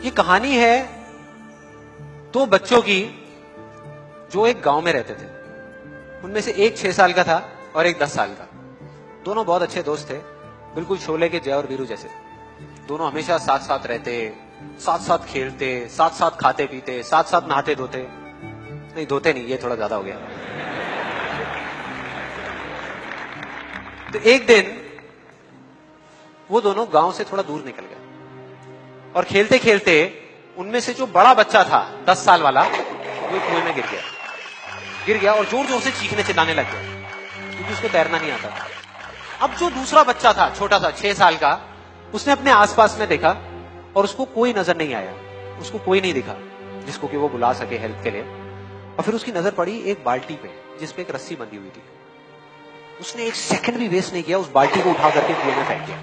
ये कहानी है दो बच्चों की जो एक गांव में रहते थे। उनमें से एक 6 साल का था और एक 10 साल का। दोनों बहुत अच्छे दोस्त थे, बिल्कुल शोले के जय और वीरू जैसे। दोनों हमेशा साथ साथ रहते, साथ साथ खेलते, साथ साथ खाते पीते, साथ साथ नहाते धोते। नहीं धोते नहीं, ये थोड़ा ज्यादा हो गया। तो एक दिन वो दोनों गांव से थोड़ा दूर निकल गए और खेलते खेलते उनमें से जो बड़ा बच्चा था 10 साल वाला, वो कुएं में गिर गया और जोर जोर से चीखने चिल्लाने लग गया क्योंकि उसको तैरना नहीं आता था। अब जो दूसरा बच्चा था, छोटा सा 6 साल का, उसने अपने आसपास में देखा और उसको कोई नजर नहीं आया, उसको कोई नहीं दिखा जिसको कि वो बुला सके हेल्प के लिए। और फिर उसकी नजर पड़ी एक बाल्टी पे जिसपे एक रस्सी बंधी हुई थी। उसने एक सेकंड भी वेस्ट नहीं किया, उस बाल्टी को उठा करके कुएं में फेंक दिया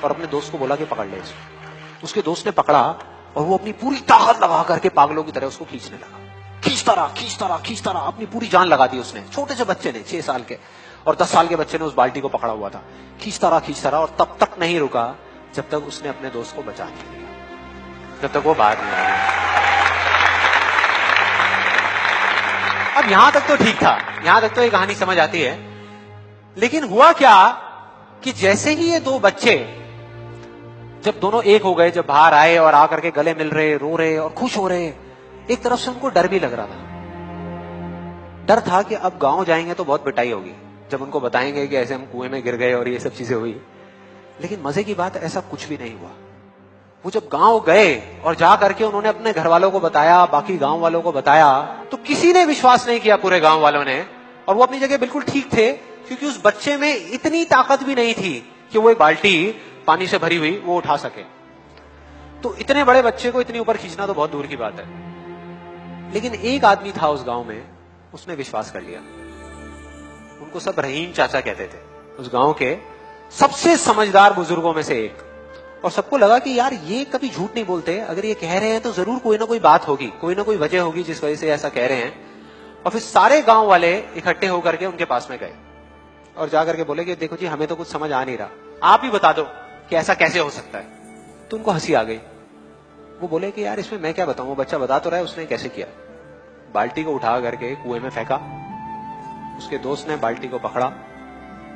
और अपने दोस्त को बोला कि पकड़ ले इसको। उसके दोस्त ने पकड़ा और वो अपनी पूरी ताकत लगा करके पागलों की तरह उसको खींचने लगा। खींचता रहा, अपनी पूरी जान लगा दी उसने। छोटे से बच्चे ने, 6 साल के और 10 साल के बच्चे ने उस बाल्टी को पकड़ा हुआ था। खींचता रहा और तब तक नहीं रुका जब तक उसने अपने दोस्त को बचा नहीं लिया, जब तक वो बाहर नहीं आया। अब यहां तक तो ठीक था, यहां तक तो ये कहानी समझ आती है। लेकिन हुआ क्या कि जैसे ही ये दो बच्चे जब दोनों एक हो गए, जब बाहर आए और आकर के गले मिल रहे, रो रहे और खुश हो रहे, एक तरफ से उनको डर भी लग रहा था। डर था कि अब गांव जाएंगे तो बहुत पिटाई होगी जब उनको बताएंगे कि ऐसे हम कुएं में गिर गए और ये सब चीजें हुई। लेकिन मजे की बात, ऐसा कुछ भी नहीं हुआ। वो जब गांव गए और जा करके उन्होंने अपने घर वालों को बताया, बाकी गांव वालों को बताया, तो किसी ने विश्वास नहीं किया, पूरे गांव वालों ने। और वो अपनी जगह बिल्कुल ठीक थे क्योंकि उस बच्चे में इतनी ताकत भी नहीं थी कि वो एक बाल्टी पानी से भरी हुई वो उठा सके। तो इतने बड़े बच्चे को इतनी ऊपर खींचना तो बहुत दूर की बात है। लेकिन एक आदमी था उस गांव में, उसने विश्वास कर लिया। उनको सब रहीम चाचा कहते थे, उस गांव के सबसे समझदार बुजुर्गों में से एक। और सबको लगा कि यार ये कभी झूठ नहीं बोलते, अगर ये कह रहे हैं तो जरूर कोई ना कोई बात होगी, कोई ना कोई वजह होगी जिस वजह से ऐसा कह रहे हैं। और फिर सारे गांव वाले इकट्ठे होकर के उनके पास में गए और जाकर के बोले कि देखो जी, हमें तो कुछ समझ आ नहीं रहा, आप ही बता दो कि ऐसा कैसे हो सकता है। तो उनको हंसी आ गई। वो बोले कि यार इसमें मैं क्या बताऊं, वो बच्चा बता तो रहा है उसने कैसे किया। बाल्टी को उठा करके कुएं में फेंका, उसके दोस्त ने बाल्टी को पकड़ा,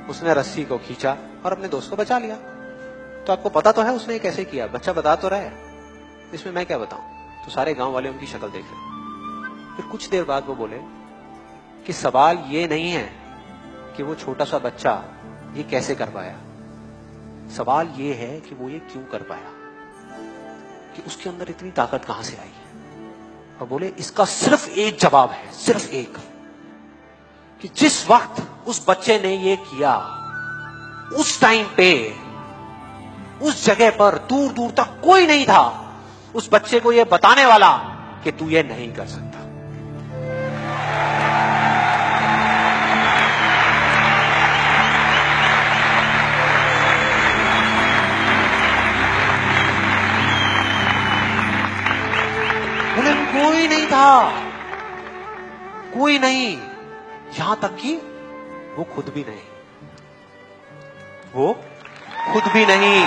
उसने रस्सी को खींचा और अपने दोस्त को बचा लिया। तो आपको पता तो है उसने कैसे किया, बच्चा बता तो रहा है, इसमें मैं क्या बताऊं। तो सारे गांव वाले उनकी शक्ल देख रहे। फिर कुछ देर बाद वो बोले कि सवाल ये नहीं है कि वो छोटा सा बच्चा ये कैसे कर पाया, सवाल ये है कि वो ये क्यों कर पाया, कि उसके अंदर इतनी ताकत कहां से आई। और बोले इसका सिर्फ एक जवाब है, सिर्फ एक, कि जिस वक्त उस बच्चे ने ये किया, उस टाइम पे उस जगह पर दूर दूर तक कोई नहीं था उस बच्चे को ये बताने वाला कि तू ये नहीं कर सकता। कोई नहीं था, कोई नहीं, यहां तक कि वो खुद भी नहीं, वो खुद भी नहीं।